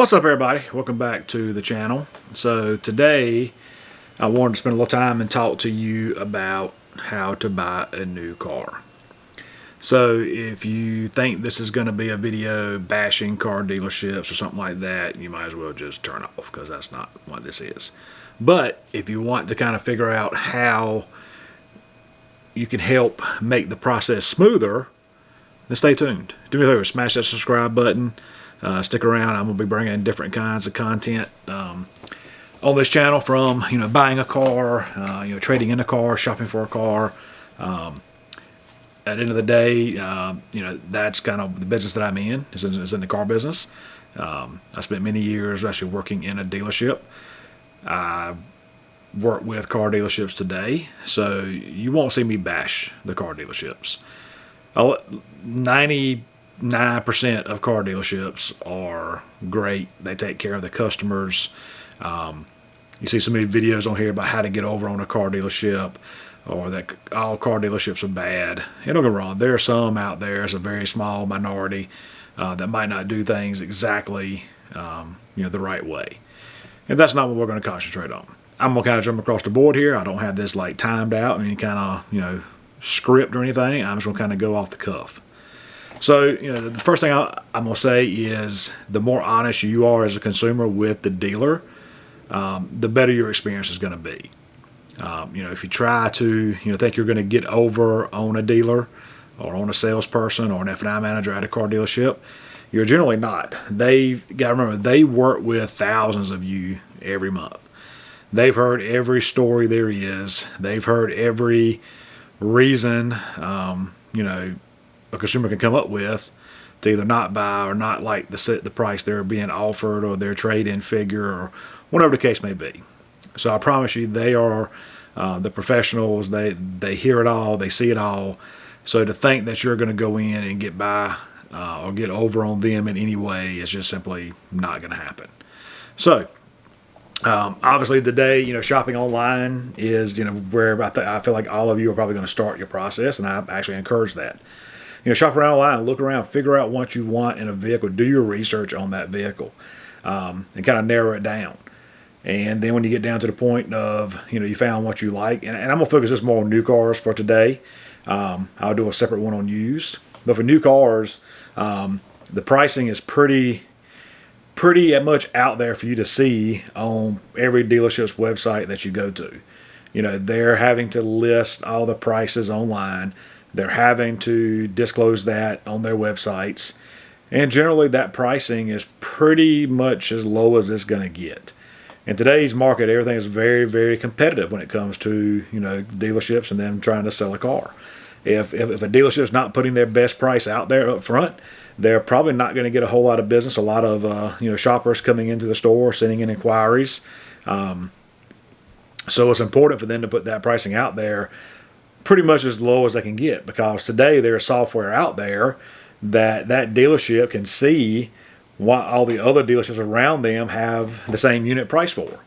What's up, everybody? Welcome back to the channel. So today I wanted to spend a little time and talk to you about how to buy a new car. So if you think this is going to be a video bashing car dealerships or something like that, you might as well just turn off, because that's not what this is. But if you want to kind of figure out how you can help make the process smoother, then stay tuned. Do me a favor, smash that subscribe button. Stick around. I'm going to be bringing different kinds of content on this channel, from buying a car, trading in a car, shopping for a car. At the end of the day, that's kind of the business that I'm in. Is in the car business. I spent many years actually working in a dealership. I work with car dealerships today, so you won't see me bash the car dealerships. 99% of car dealerships are great. They take care of the customers. You see so many videos on here about how to get over on a car dealership, or that all car dealerships are bad. And don't get me wrong, there are some out there, it's a very small minority that might not do things exactly the right way. And that's not what we're going to concentrate on. I'm going to kind of jump across the board here. I don't have this like timed out, any kind of script or anything. I'm just going to kind of go off the cuff. So, the first thing I'm going to say is, the more honest you are as a consumer with the dealer, the better your experience is going to be. If you try to, think you're going to get over on a dealer or on a salesperson or an F&I manager at a car dealership, you're generally not. They've got to remember, they work with thousands of you every month. They've heard every story there is. They've heard every reason, a consumer can come up with to either not buy or not like the price they're being offered, or their trade-in figure, or whatever the case may be. So I promise you, they are the professionals. They hear it all, they see it all. So to think that you're going to go in and get by or get over on them in any way is just simply not going to happen. So obviously today, shopping online is where I feel like all of you are probably going to start your process, and I actually encourage that. Shop around online, look around, figure out what you want in a vehicle, do your research on that vehicle, and kind of narrow it down. And then when you get down to the point of, you found what you like, and I'm going to focus this more on new cars for today. I'll do a separate one on used. But for new cars, the pricing is pretty much out there for you to see on every dealership's website that you go to. They're having to list all the prices online. They're having to disclose that on their websites. And generally that pricing is pretty much as low as it's going to get. In today's market, everything is very, very competitive when it comes to, dealerships and them trying to sell a car. If a dealership is not putting their best price out there up front, they're probably not going to get a whole lot of business. A lot of, shoppers coming into the store, sending in inquiries. So it's important for them to put that pricing out there pretty much as low as they can get, because today there's software out there that dealership can see what all the other dealerships around them have the same unit price for.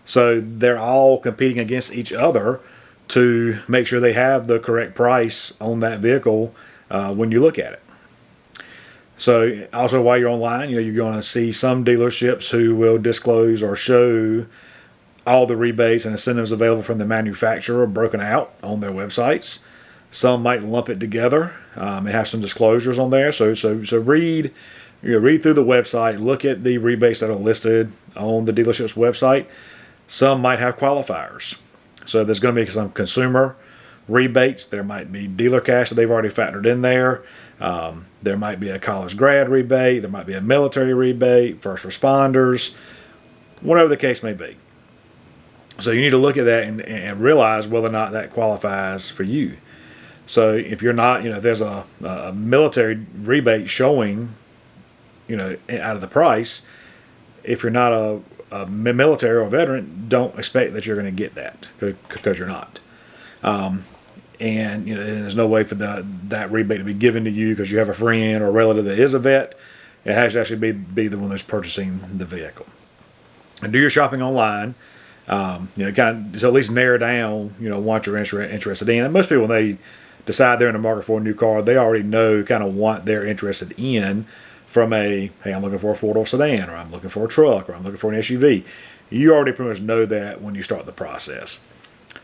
So they're all competing against each other to make sure they have the correct price on that vehicle when you look at it. So also, while you're online, you're going to see some dealerships who will disclose or show all the rebates and incentives available from the manufacturer broken out on their websites. Some might lump it together and have some disclosures on there. So read through the website, look at the rebates that are listed on the dealership's website. Some might have qualifiers. So there's going to be some consumer rebates. There might be dealer cash that they've already factored in there. There might be a college grad rebate. There might be a military rebate, first responders, whatever the case may be. So you need to look at that and realize whether or not that qualifies for you. So if you're not, if there's a military rebate showing, out of the price, if you're not a military or a veteran, don't expect that you're going to get that, because you're not. And there's no way for that rebate to be given to you because you have a friend or a relative that is a vet. It has to actually be the one that's purchasing the vehicle. And do your shopping online. Kind of at least narrow down, what you're interested in. And most people, when they decide they're in the market for a new car, they already know kind of what they're interested in from a, hey, I'm looking for a four-door sedan, or I'm looking for a truck, or I'm looking for an SUV. You already pretty much know that when you start the process.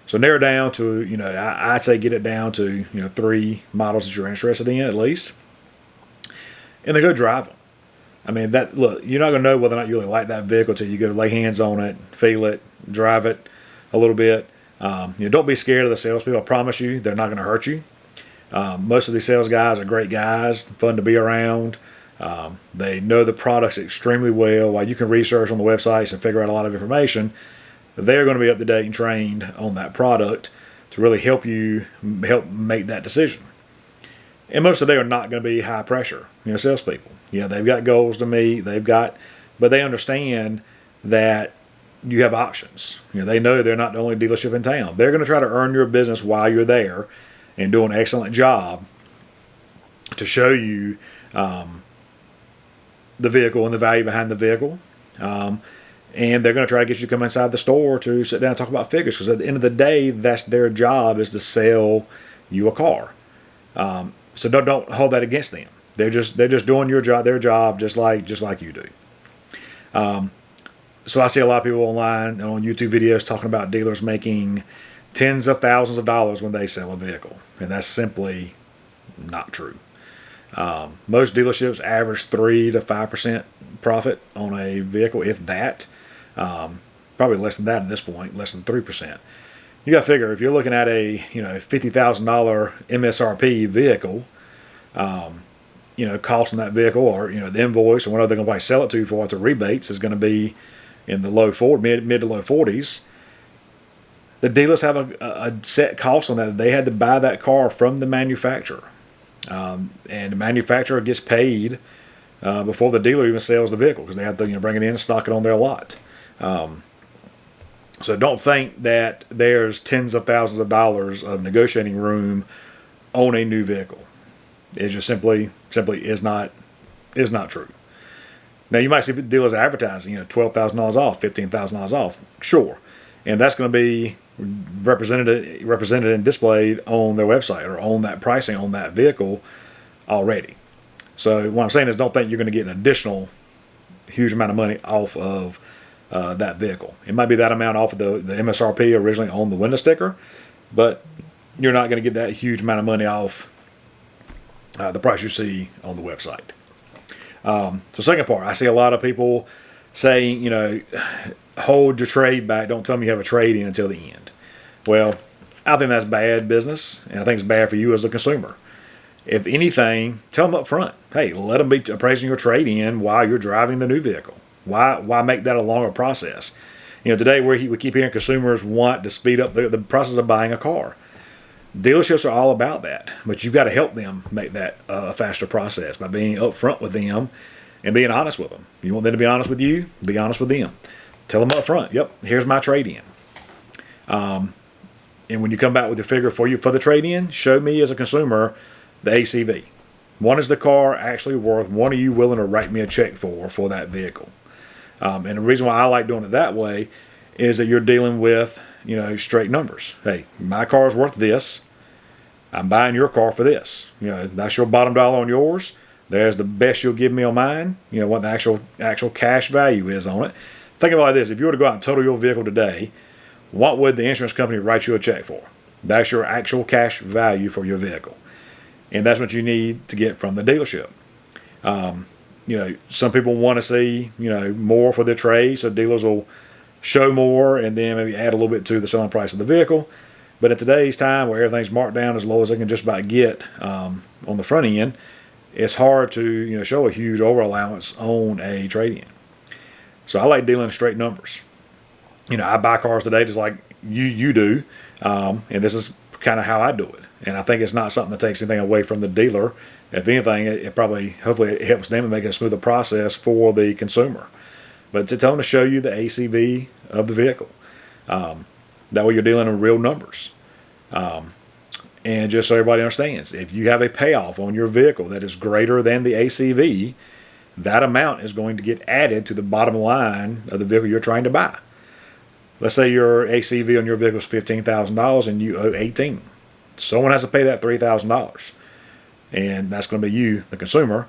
So narrow down to, I'd say get it down to, 3 models that you're interested in at least. And then go drive them. I mean, look, you're not going to know whether or not you really like that vehicle until you go lay hands on it, feel it, drive it a little bit. Don't be scared of the salespeople. I promise you, they're not going to hurt you. Most of these sales guys are great guys, fun to be around. They know the products extremely well. While you can research on the websites and figure out a lot of information, they're going to be up to date and trained on that product to really help make that decision. And most of them are not going to be high pressure, salespeople. They've got goals to meet. But they understand that you have options. They know they're not the only dealership in town. They're going to try to earn your business while you're there and do an excellent job to show you the vehicle and the value behind the vehicle. And they're going to try to get you to come inside the store to sit down and talk about figures, because at the end of the day, that's their job, is to sell you a car. So don't hold that against them. They're just doing their job just like you do. So I see a lot of people online and on YouTube videos talking about dealers making tens of thousands of dollars when they sell a vehicle, and that's simply not true. Most dealerships average 3 to 5% profit on a vehicle, if that. Probably less than that at this point, less than 3%. You got to figure, if you're looking at a $50,000 MSRP vehicle, costing that vehicle, or the invoice, or whatever they're going to sell it to for the rebates is going to be in the mid to low 40s. The dealers have a set cost on that. They had to buy that car from the manufacturer, and the manufacturer gets paid before the dealer even sells the vehicle, because they have to bring it in and stock it on their lot. So don't think that there's tens of thousands of dollars of negotiating room on a new vehicle. It just simply is not true. Now, you might see dealers advertising, $12,000 off, $15,000 off, sure, and that's going to be represented and displayed on their website or on that pricing on that vehicle already. So what I'm saying is, don't think you're going to get an additional huge amount of money off of that vehicle. It might be that amount off of the MSRP originally on the window sticker, but you're not going to get that huge amount of money off the price you see on the website. So second part, I see a lot of people saying, hold your trade back. Don't tell me you have a trade in until the end. Well, I think that's bad business, and I think it's bad for you as a consumer. If anything, tell them up front. Hey, let them be appraising your trade in while you're driving the new vehicle. Why make that a longer process? Today we keep hearing consumers want to speed up the process of buying a car. Dealerships are all about that, but you've got to help them make that a faster process by being upfront with them and being honest with them. You want them to be honest with you? Be honest with them. Tell them up front, yep, here's my trade-in. And when you come back with your figure for the trade-in, show me as a consumer the ACV. What is the car actually worth? What are you willing to write me a check for that vehicle? And the reason why I like doing it that way is that you're dealing with, straight numbers. Hey, my car is worth this. I'm buying your car for this. That's your bottom dollar on yours. There's the best you'll give me on mine. What the actual cash value is on it. Think about it like this. If you were to go out and total your vehicle today, what would the insurance company write you a check for? That's your actual cash value for your vehicle. And that's what you need to get from the dealership. Some people want to see, more for their trade, so dealers will show more and then maybe add a little bit to the selling price of the vehicle. But in today's time, where everything's marked down as low as they can just about get on the front end, it's hard to show a huge over allowance on a trade-in. So I like dealing in straight numbers. I buy cars today just like you do, and this is kind of how I do it. And I think it's not something that takes anything away from the dealer. If anything, hopefully it helps them and make it a smoother process for the consumer. But to tell them to show you the ACV of the vehicle. That way you're dealing in real numbers. And just so everybody understands, if you have a payoff on your vehicle that is greater than the ACV, that amount is going to get added to the bottom line of the vehicle you're trying to buy. Let's say your ACV on your vehicle is $15,000 and you owe $18,000. Someone has to pay that $3,000. And that's going to be you, the consumer.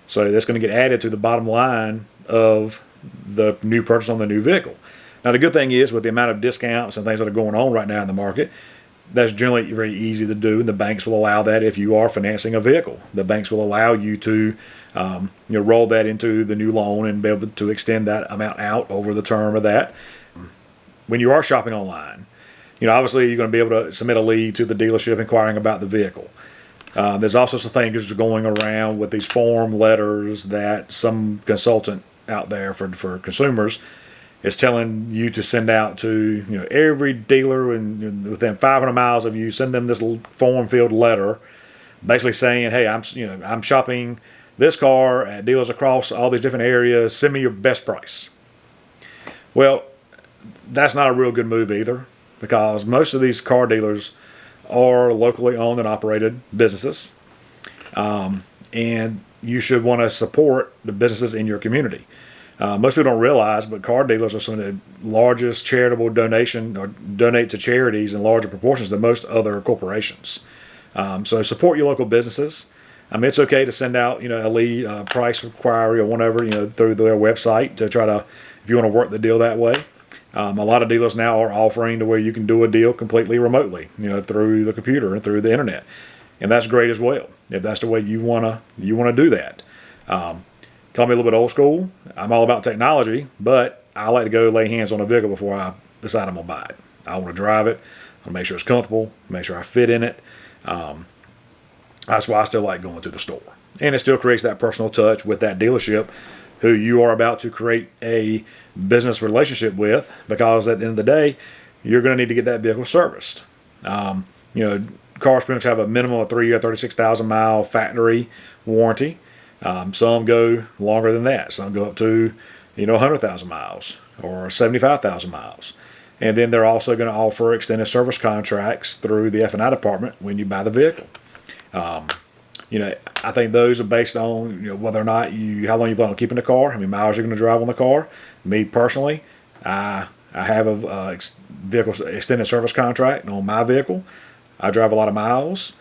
So that's going to get added to the bottom line of the new purchase on the new vehicle. Now, the good thing is, with the amount of discounts and things that are going on right now in the market, that's generally very easy to do, and the banks will allow that if you are financing a vehicle. The banks will allow you to roll that into the new loan and be able to extend that amount out over the term of that. When you are shopping online, obviously you're going to be able to submit a lead to the dealership inquiring about the vehicle. There's also some things going around with these form letters that some consultant out there for consumers is telling you to send out to every dealer within 500 miles of you. Send them this form filled letter, basically saying, "Hey, I'm shopping this car at dealers across all these different areas. Send me your best price." Well, that's not a real good move either, because most of these car dealers are locally owned and operated businesses, and you should want to support the businesses in your community. Most people don't realize, but car dealers are some of the largest charitable donate to charities in larger proportions than most other corporations. So support your local businesses. It's okay to send out a lead price inquiry or whatever through their website to try to, if you want to work the deal that way. A lot of dealers now are offering to where you can do a deal completely remotely, through the computer and through the internet, and that's great as well. If that's the way you wanna do that. Call me a little bit old school. I'm all about technology, but I like to go lay hands on a vehicle before I decide I'm gonna buy it. I want to drive it. I want to make sure it's comfortable, make sure I fit in it. That's why I still like going to the store, and it still creates that personal touch with that dealership who you are about to create a business relationship with, because at the end of the day, you're going to need to get that vehicle serviced. Cars pretty much have a minimum of 3 or 36,000 mile factory warranty. Some go longer than that. Some go up to 100,000 miles or 75,000 miles. And then they're also going to offer extended service contracts through the F&I department when you buy the vehicle. I think those are based on whether or not how long you plan on keeping the car, how many miles you're going to drive on the car. Me personally, I have a vehicle extended service contract on my vehicle. I drive a lot of miles,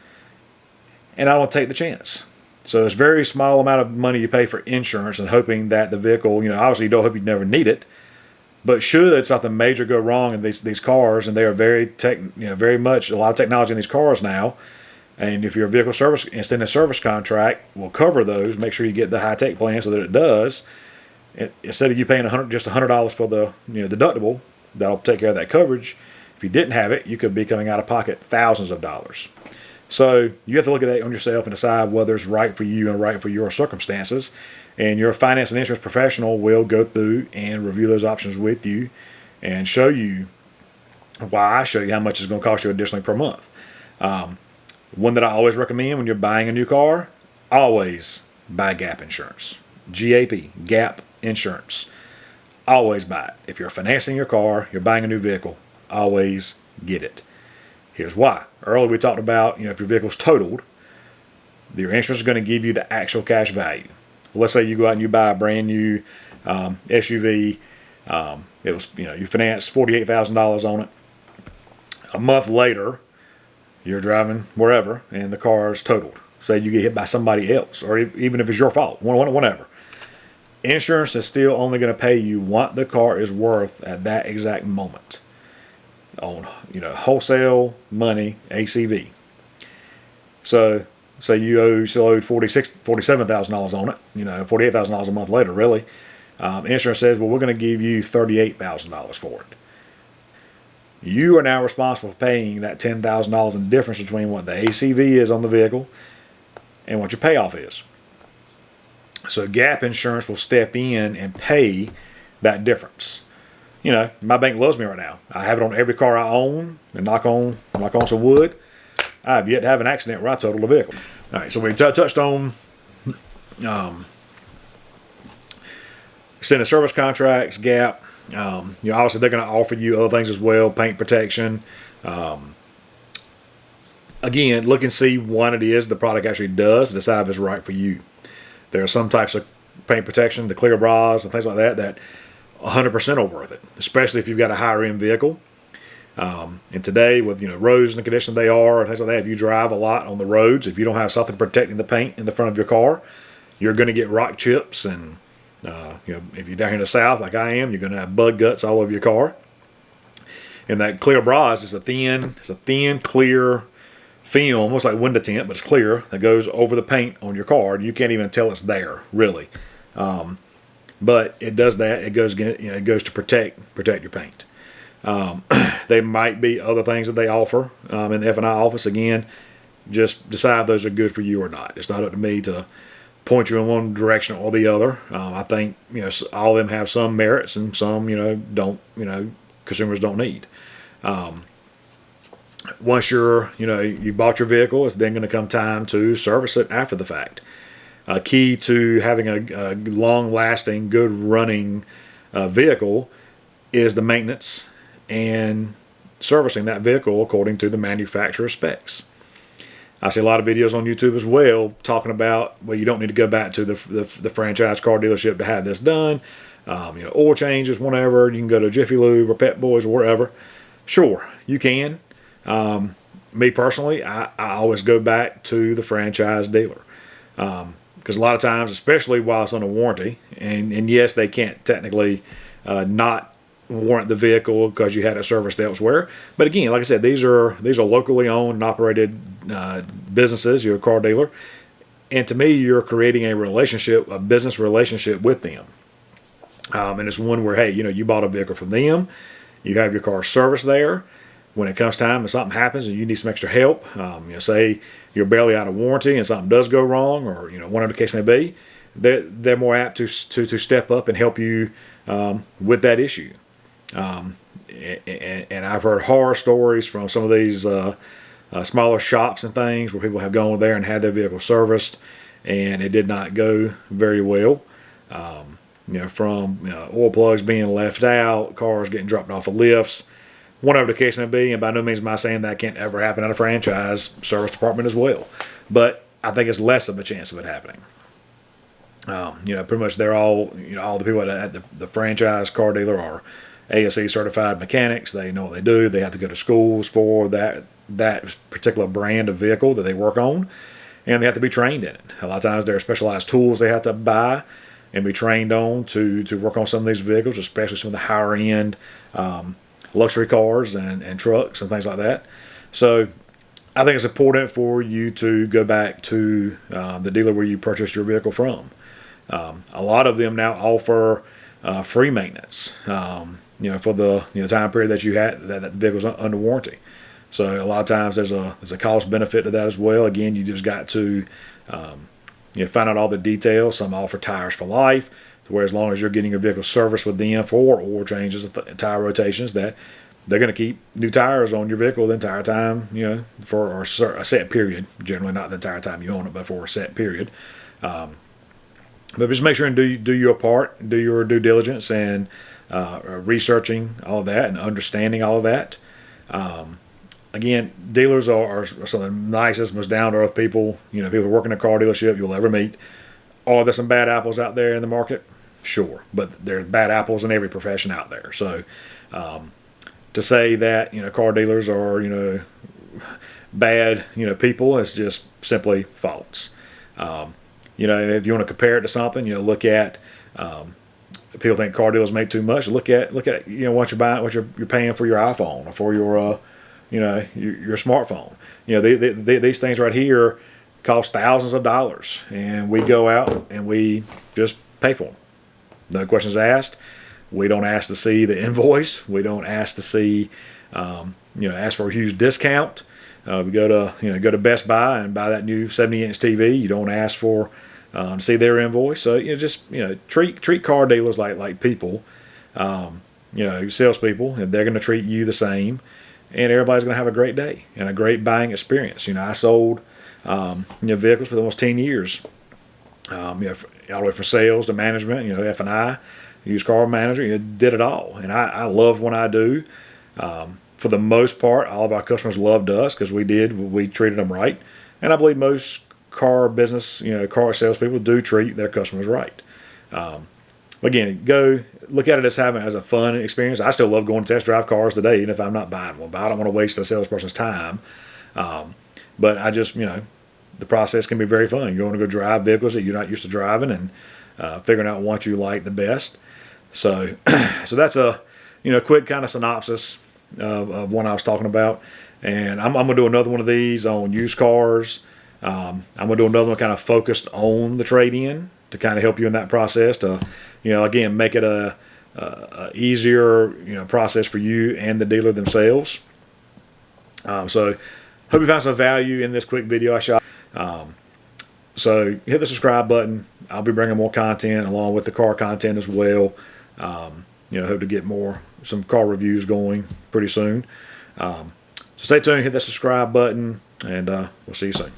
and I don't take the chance. So it's a very small amount of money you pay for insurance, and hoping that the vehicle, obviously you don't hope you never need it, but should something major go wrong in these cars, and they are very much a lot of technology in these cars now. And if your vehicle service extended service contract will cover those, make sure you get the high tech plan so that it does. Instead of you paying just $100 for the deductible, that'll take care of that coverage. If you didn't have it, you could be coming out of pocket thousands of dollars. So you have to look at that on yourself and decide whether it's right for you and right for your circumstances. And your finance and insurance professional will go through and review those options with you and show you why, show you how much it's going to cost you additionally per month. One that I always recommend when you're buying a new car, always buy GAP insurance. GAP, GAP insurance. Always buy it. If you're financing your car, you're buying a new vehicle, always get it. Here's why. Earlier we talked about, if your vehicle's totaled, your insurance is going to give you the actual cash value. Well, let's say you go out and you buy a brand new SUV. It was, you financed $48,000 on it. A month later, you're driving wherever, and the car is totaled. Say you get hit by somebody else, or even if it's your fault, whatever. Insurance is still only going to pay you what the car is worth at that exact moment on wholesale money ACV. So say you still owed $47,000 on it, $48,000 a month later, really. Insurance says, well, we're going to give you $38,000 for it. You are now responsible for paying that $10,000 in difference between what the ACV is on the vehicle and what your payoff is. So GAP insurance will step in and pay that difference. My bank loves me right now. I have it on every car I own, and knock on some wood, I have yet to have an accident where I totaled a vehicle. All right, so we touched on extended service contracts, GAP. Obviously they're going to offer you other things as well, paint protection. Again, look and see what it is the product actually does to decide if it's right for you. There are some types of paint protection, the clear bras and things like that 100% are worth it, especially if you've got a higher end vehicle. And today with roads and the condition they are and things like that, if you drive a lot on the roads, if you don't have something protecting the paint in the front of your car, you're going to get rock chips, and if you're down here in the South like I am, you're going to have bug guts all over your car. And that clear bronze is a thin, clear film, almost like window tint, but it's clear, that goes over the paint on your car. You can't even tell it's there, really. But it does that. It goes to protect your paint. There might be other things that they offer in the F&I office. Again, just decide if those are good for you or not. It's not up to me to point you in one direction or the other. I think all of them have some merits and some don't. Consumers don't need. Once you bought your vehicle, it's then going to come time to service it after the fact. Key to having a long-lasting, good-running vehicle is the maintenance and servicing that vehicle according to the manufacturer specs. I see a lot of videos on YouTube as well talking about, well, you don't need to go back to the franchise car dealership to have this done. Oil changes, whatever. You can go to Jiffy Lube or Pep Boys or wherever. Sure, you can. Me personally, I always go back to the franchise dealer. Because a lot of times, especially while it's under warranty, and yes, they can't technically not warrant the vehicle because you had it serviced elsewhere. But again, like I said, these are locally owned and operated businesses. You're a car dealer, and to me, you're creating a business relationship with them. And it's one where, hey, you bought a vehicle from them, you have your car serviced there. When it comes time and something happens and you need some extra help, say you're barely out of warranty and something does go wrong, or whatever the case may be, they're more apt to step up and help you with that issue. And I've heard horror stories from some of these smaller shops and things where people have gone there and had their vehicle serviced, and it did not go very well. From oil plugs being left out, cars getting dropped off of lifts, whatever the case may be. And by no means am I saying that can't ever happen at a franchise service department as well. But I think it's less of a chance of it happening. Pretty much they're all, all the people at the franchise car dealer are ASE certified mechanics. They know what they do. They have to go to schools for that particular brand of vehicle that they work on, and they have to be trained in it. A lot of times there are specialized tools they have to buy and be trained on to work on some of these vehicles, especially some of the higher end luxury cars and trucks and things like that. So I think it's important for you to go back to the dealer where you purchased your vehicle from. A lot of them now offer free maintenance, for the time period that you had that the vehicle's under warranty. So a lot of times there's a cost benefit to that as well. Again, you just got to find out all the details. Some offer tires for life, to where as long as you're getting your vehicle serviced with them for oil changes and tire rotations, that they're going to keep new tires on your vehicle the entire time, for a set period. Generally not the entire time you own it, but for a set period. But just make sure and do your part, do your due diligence, and researching all of that and understanding all of that. Again, dealers are some of the nicest, most down-to-earth people, people working in a car dealership you'll ever meet. Are there some bad apples out there in the market? Sure, but there's bad apples in every profession out there. So to say that, car dealers are, bad, people is just simply false. If you want to compare it to something, look at, people think car dealers make too much. Look at what you're buying, what you're paying for your iPhone or for your your smartphone. These things right here cost thousands of dollars, and we go out and we just pay for them. No questions asked. We don't ask to see the invoice. We don't ask to see, ask for a huge discount. We go to Best Buy and buy that new 70-inch TV. You don't ask for to see their invoice. So treat car dealers like people, salespeople, and they're going to treat you the same. And everybody's going to have a great day and a great buying experience. I sold vehicles for almost 10 years. All the way from sales to management, F&I, used car manager, did it all. And I love what I do. For the most part, all of our customers loved us because we treated them right. And I believe most car business, car salespeople do treat their customers right. Again, go look at it as a fun experience. I still love going to test drive cars today, even if I'm not buying one. But I don't want to waste a salesperson's time. But I just, the process can be very fun. You want to go drive vehicles that you're not used to driving, and figuring out what you like the best. So, so that's a quick kind of synopsis of what I was talking about. And I'm gonna do another one of these on used cars. I'm gonna do another one kind of focused on the trade-in to kind of help you in that process to, again, make it a easier process for you and the dealer themselves. So hope you found some value in this quick video I shot. So hit the subscribe button. I'll be bringing more content along with the car content as well. Hope to get some car reviews going pretty soon. So stay tuned, hit that subscribe button, and we'll see you soon.